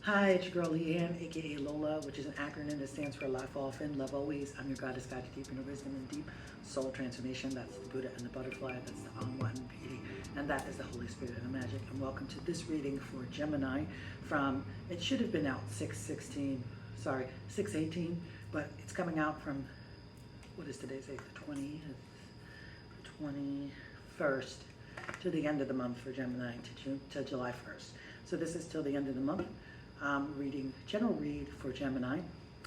Hi, it's your girl Leanne, aka Lola, which is an acronym that stands for Life Often, Love Always. I'm your goddess, guide to deep inner wisdom and deep soul transformation. That's the Buddha and the butterfly. That's the Alma and the beauty. And that is the Holy Spirit and the magic. And welcome to this reading for Gemini from, it should have been out 6/18, but it's coming out from, what is today's date? The 21st to the end of the month for Gemini to July 1st. So this is till the end of the month. Reading, general read for Gemini,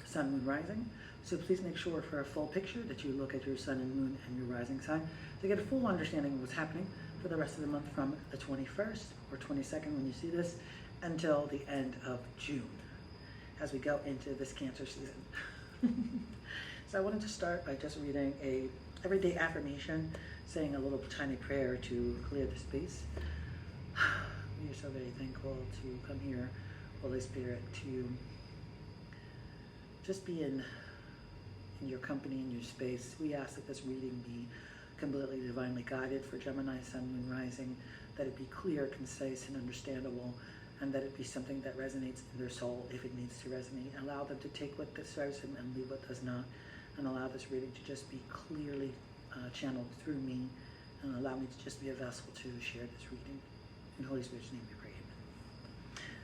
Sun, Moon, Rising. So please make sure for a full picture that you look at your Sun and Moon and your Rising sign to get a full understanding of what's happening for the rest of the month from the 21st or 22nd when you see this until the end of June as we go into this Cancer season. So I wanted to start by just reading a everyday affirmation, saying a little tiny prayer to clear the space. We are so very thankful to come here, Holy Spirit, to just be in your company, in your space. We ask that this reading be completely divinely guided for Gemini, Sun, Moon, Rising, that it be clear, concise, and understandable, and that it be something that resonates in their soul if it needs to resonate. Allow them to take what serves them and leave what does not, and allow this reading to just be clearly channeled through me, and allow me to just be a vessel to share this reading. In Holy Spirit's name we pray, amen.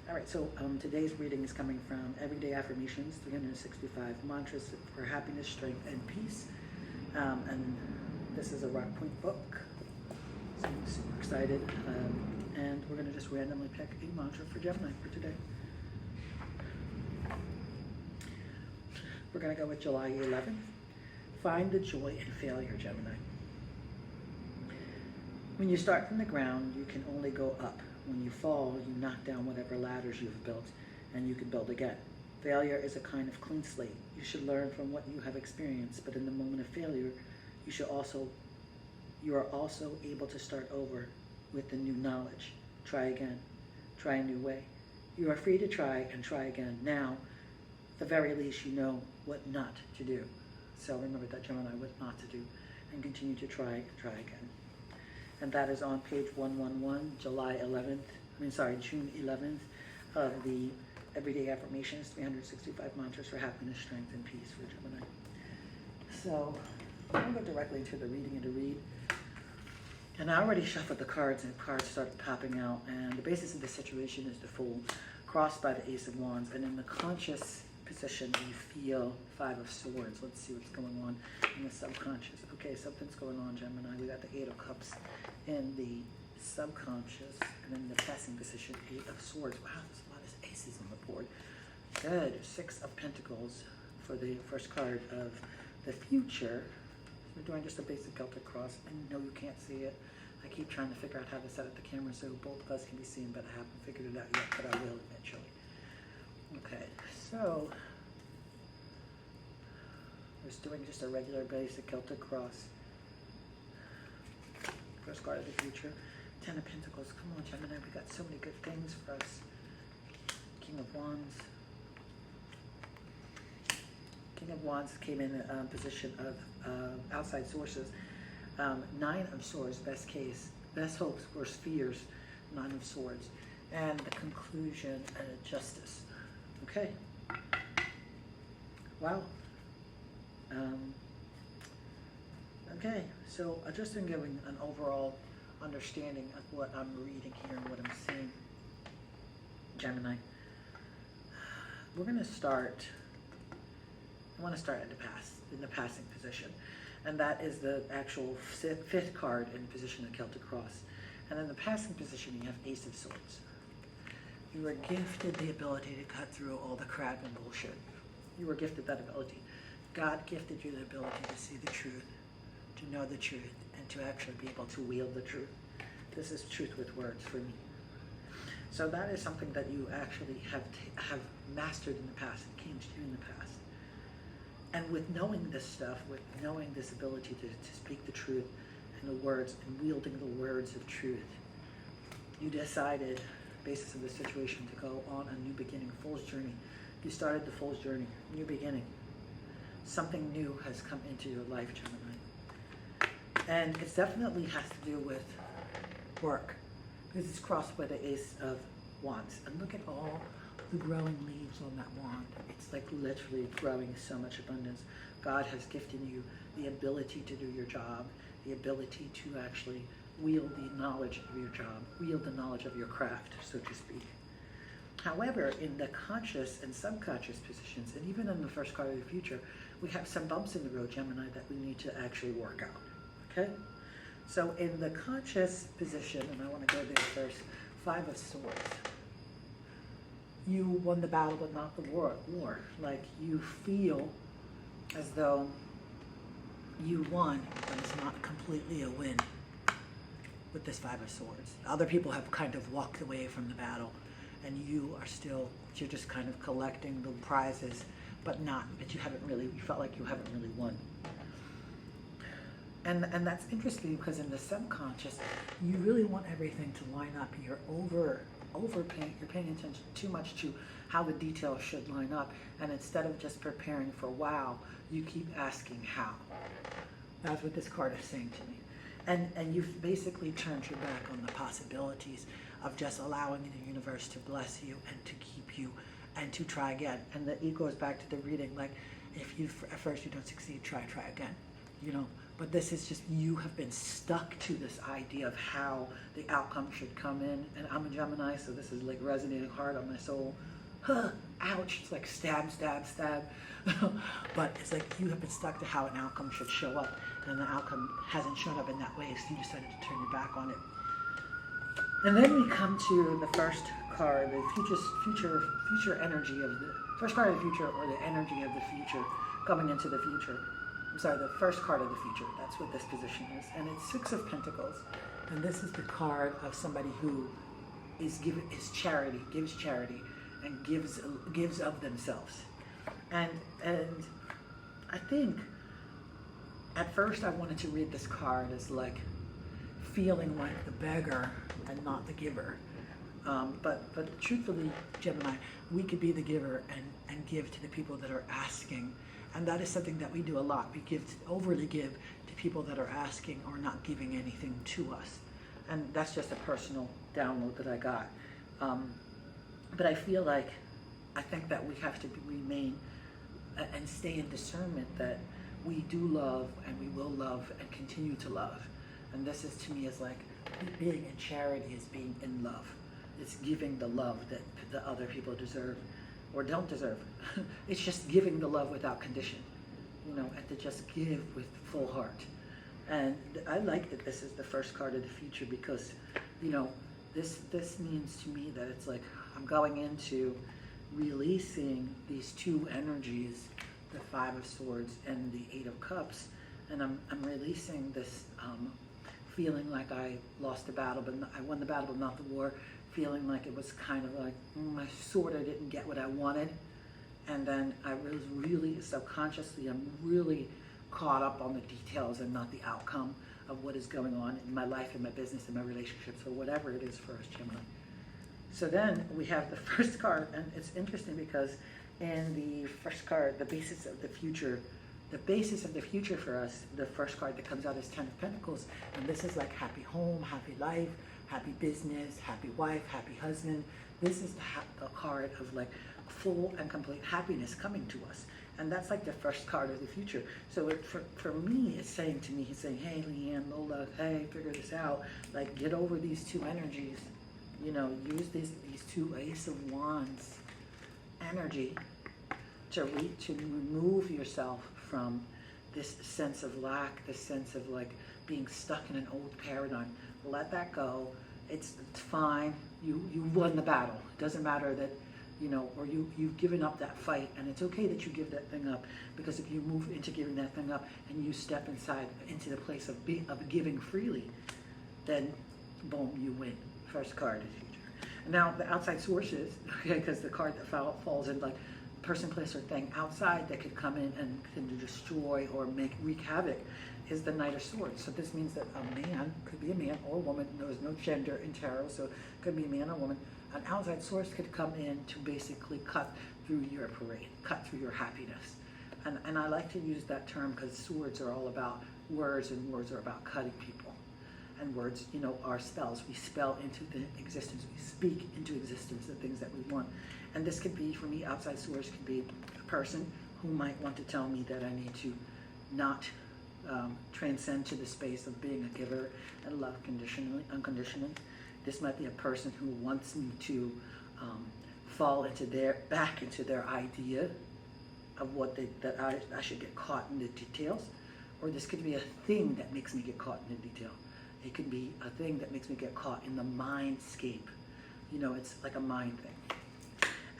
All right, so today's reading is coming from Everyday Affirmations, 365 Mantras for Happiness, Strength, and Peace. And this is a Rock Point book, so I'm super excited. And we're gonna just randomly pick a mantra for Gemini for today. We're gonna go with July 11th. Find the joy in failure, Gemini. When you start from the ground, you can only go up. When you fall, you knock down whatever ladders you've built, and you can build again. Failure is a kind of clean slate. You should learn from what you have experienced, but in the moment of failure, you are also able to start over with the new knowledge. Try again. Try a new way. You are free to try and try again. Now, at the very least, you know what not to do. So remember that, Gemini, what not to do, and continue to try and try again. And that is on page 111, June 11th of the Everyday Affirmations, 365 Mantras for Happiness, Strength, and Peace for Gemini. So I'm going to go directly to the reading and to read. And I already shuffled the cards, and cards started popping out. And the basis of the situation is the Fool, crossed by the Ace of Wands. And in the conscious position, you feel Five of Swords. Let's see what's going on in the subconscious. Okay, something's going on, Gemini. We got the Eight of Cups in the subconscious, and in the passing position, Eight of Swords. Wow, there's a lot of aces on the board. Good. Six of Pentacles for the first card of the future. We're doing just a basic Celtic cross. I know you can't see it. I keep trying to figure out how to set up the camera so both of us can be seen, but I haven't figured it out yet, but I will eventually. Okay, so we're just doing just a regular basic Celtic cross. First card of the future, 10 of Pentacles. Come on, Gemini, we got so many good things for us. King of Wands. King of Wands came in a position of outside sources. Nine of Swords, best case, best hopes, worst fears. Nine of Swords. And the conclusion and justice. Okay. Wow. Okay, so I just been giving an overall understanding of what I'm reading here and what I'm seeing, Gemini. We're going to start, I want to start in the passing position. And that is the actual fifth card in the position of Celtic Cross. And in the passing position, you have Ace of Swords. You were gifted the ability to cut through all the crap and bullshit. You were gifted that ability. God gifted you the ability to see the truth, to know the truth, and to actually be able to wield the truth. This is truth with words for me. So that is something that you actually have mastered in the past. It came to you in the past. And with knowing this stuff, with knowing this ability to speak the truth and the words, and wielding the words of truth, you decided, basis of the situation, to go on a new beginning, Fool's journey. You started the Fool's journey, new beginning. Something new has come into your life, Gemini. And it definitely has to do with work, because it's crossed by the Ace of Wands. And look at all the growing leaves on that wand. It's like literally growing so much abundance. God has gifted you the ability to do your job, the ability to actually wield the knowledge of your job, wield the knowledge of your craft, so to speak. However, in the conscious and subconscious positions, and even in the first card of the future, we have some bumps in the road, Gemini, that we need to actually work out, okay? So in the conscious position, and I want to go there first, 5 of Swords. You won the battle, but not the war. Like, you feel as though you won, but it's not completely a win with this 5 of Swords. Other people have kind of walked away from the battle, and you are still, you're just kind of collecting the prizes, but you haven't really, you felt like you haven't really won. And that's interesting because in the subconscious, you really want everything to line up. You're paying attention too much to how the details should line up, and instead of just preparing for wow, you keep asking how. That's what this card is saying to me. And you've basically turned your back on the possibilities of just allowing the universe to bless you and to keep you and to try again. And it goes back to the reading, like, if at first you don't succeed, try again, you know. But this is just, you have been stuck to this idea of how the outcome should come in. And I'm a Gemini, so this is like resonating hard on my soul. Ouch, it's like stab, stab, stab. But it's like you have been stuck to how an outcome should show up, and the outcome hasn't shown up in that way, so you decided to turn your back on it. And then we come to the first card, the future energy of the first card of the future, or the energy of the future coming into the future. I'm sorry, the first card of the future. That's what this position is, and it's 6 of Pentacles, and this is the card of somebody who gives charity, and gives of themselves. And I think at first I wanted to read this card as like feeling like the beggar and not the giver. But truthfully, Gemini, we could be the giver and give to the people that are asking. And that is something that we do a lot. We overly give to people that are asking or not giving anything to us. And that's just a personal download that I got. But I feel like, I think that we have to remain and stay in discernment that we do love and we will love and continue to love. And this is, to me, is like being in charity is being in love. It's giving the love that the other people deserve or don't deserve. It's just giving the love without condition, you know, and to just give with full heart. And I like that this is the first card of the future because, you know, this means to me that it's like I'm going into releasing these 2 energies, the 5 of Swords and the 8 of Cups, and I'm releasing this feeling like I lost the battle, but I won the battle, but not the war. Feeling like it was kind of like I sort of didn't get what I wanted, and then I was really subconsciously, I'm really caught up on the details and not the outcome of what is going on in my life, in my business, in my relationships, or whatever it is for us, Gemini. So then we have the first card, and it's interesting because in the first card, the basis of the future for us, the first card that comes out is 10 of Pentacles, and this is like happy home, happy life, happy business, happy wife, happy husband. This is the card of like full and complete happiness coming to us. And that's like the first card of the future. So for me, it's saying to me, he's saying, hey, Leanne, Lola, hey, figure this out. Like, get over these 2 energies. You know, use these 2 Ace of Wands energy to remove yourself from this sense of lack, this sense of like being stuck in an old paradigm. Let that go. It's fine. You won the battle. It doesn't matter that, you know, or you've given up that fight, and it's okay that you give that thing up, because if you move into giving that thing up and you step into the place of giving freely, then boom, you win. First card is future. And now the outside sources, okay, because the card that falls in like person, place, or thing outside that could come in and can destroy or wreak havoc is the Knight of Swords. So this means that a man, could be a man or a woman, there's no gender in tarot, so it could be a man or woman, an outside source could come in to basically cut through your parade, cut through your happiness. And I like to use that term because swords are all about words, and words are about cutting people. And words, you know, are spells. We spell into the existence. We speak into existence the things that we want. And this could be, for me, outside source could be a person who might want to tell me that I need to not transcend to the space of being a giver and love unconditionally. This might be a person who wants me to fall into back into their idea of what that I should get caught in the details. Or this could be a thing that makes me get caught in the detail. It could be a thing that makes me get caught in the mindscape. You know, it's like a mind thing.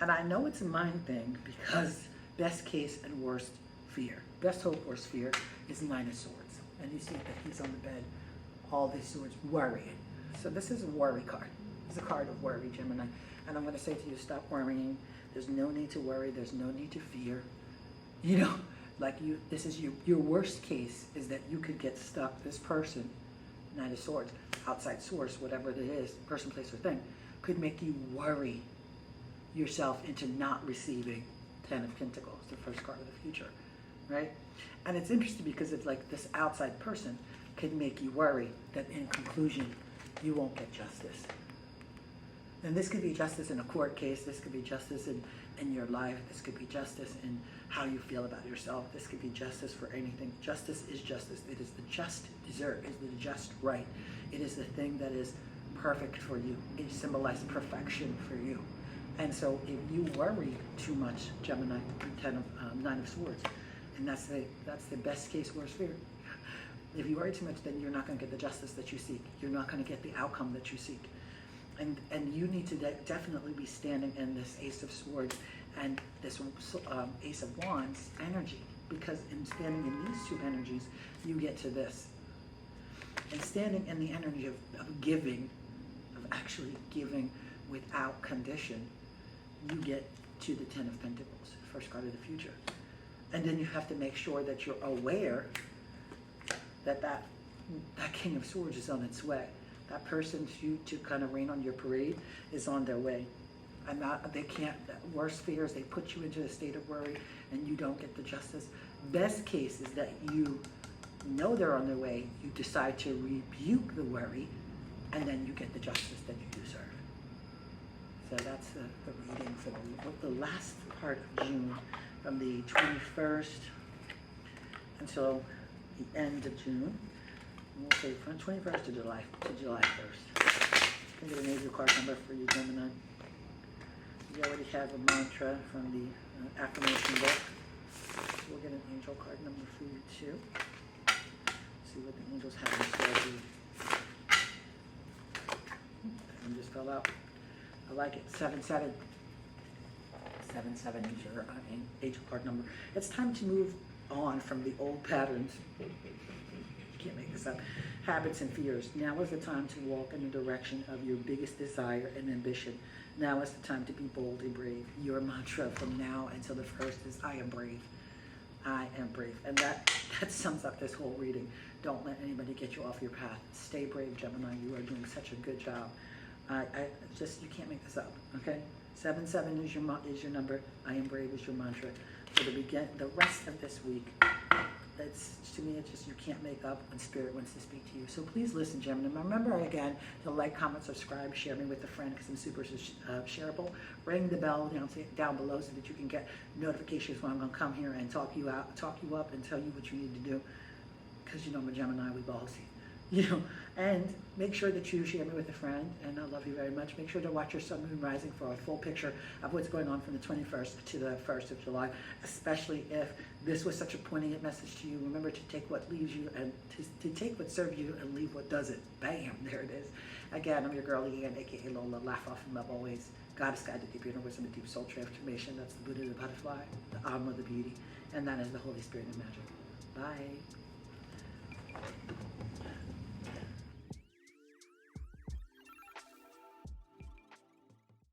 And I know it's a mind thing because best case and worst fear. Best hope, worst fear is Nine of Swords. And you see that he's on the bed, all these swords, worrying. So this is a worry card. It's a card of worry, Gemini. And I'm going to say to you, stop worrying. There's no need to worry. There's no need to fear. You know, like this is your worst case is that you could get stuck. This person, Nine of Swords, outside source, whatever it is, person, place, or thing, could make you worry yourself into not receiving Ten of Pentacles, the first card of the future, right? And it's interesting because it's like this outside person could make you worry that in conclusion, you won't get justice. And this could be justice in a court case. This could be justice in your life. This could be justice in how you feel about yourself. This could be justice for anything. Justice is justice. It is the just desert. It is the just right. It is the thing that is perfect for you. It symbolizes perfection for you. And so if you worry too much, Gemini, Nine of Swords, and that's the best case, worst fear. If you worry too much, then you're not going to get the justice that you seek. You're not going to get the outcome that you seek. And you need to definitely be standing in this Ace of Swords and this Ace of Wands energy, because in standing in these two energies, you get to this. And standing in the energy of giving, of actually giving without condition, you get to the Ten of Pentacles, first card of the future. And then you have to make sure that you're aware that that King of Swords is on its way. That person to kind of rain on your parade is on their way. They can't, worst fear is they put you into a state of worry and you don't get the justice. Best case is that you know they're on their way, you decide to rebuke the worry, and then you get the justice that you deserve. So that's the reading for the last part of June, from the 21st until the end of June. We'll say from 21st to July 1st. I'm going to get an angel card number for you, Gemini. You already have a mantra from the affirmation book. We'll get an angel card number for you too. See what the angels have in store for you. That one just fell out. I like it. 7-7. 7-7 is your angel card number. It's time to move on from the old patterns. Can't make this up. Habits and fears. Now is the time to walk in the direction of your biggest desire and ambition. Now is the time to be bold and brave. Your mantra from now until the 1st is I am brave. I am brave. And that sums up this whole reading. Don't let anybody get you off your path. Stay brave, Gemini. You are doing such a good job. You can't make this up, okay? 7-7 is your number. I am brave is your mantra. For the rest of this week, to me, it's just you can't make up when Spirit wants to speak to you. So please listen, Gemini. Remember again to like, comment, subscribe, share me with a friend because I'm super shareable. Ring the bell down below so that you can get notifications when I'm going to come here and talk you up, and tell you what you need to do. Because you know I'm a Gemini, we ballsy. And make sure that you share me with a friend, and I love you very much. Make sure to watch your sun, moon, rising for a full picture of what's going on from the 21st to the 1st of July, especially if this was such a poignant message to you. Remember to take what leaves you and to take what serves you and leave what doesn't. Bam, there it is. Again, I'm your girl, again, aka Lola. Laugh off and love always. Goddess guide, the deep inner wisdom, the deep soul transformation. That's the Buddha, the butterfly, the Alma, the beauty, and that is the Holy Spirit of magic. Bye.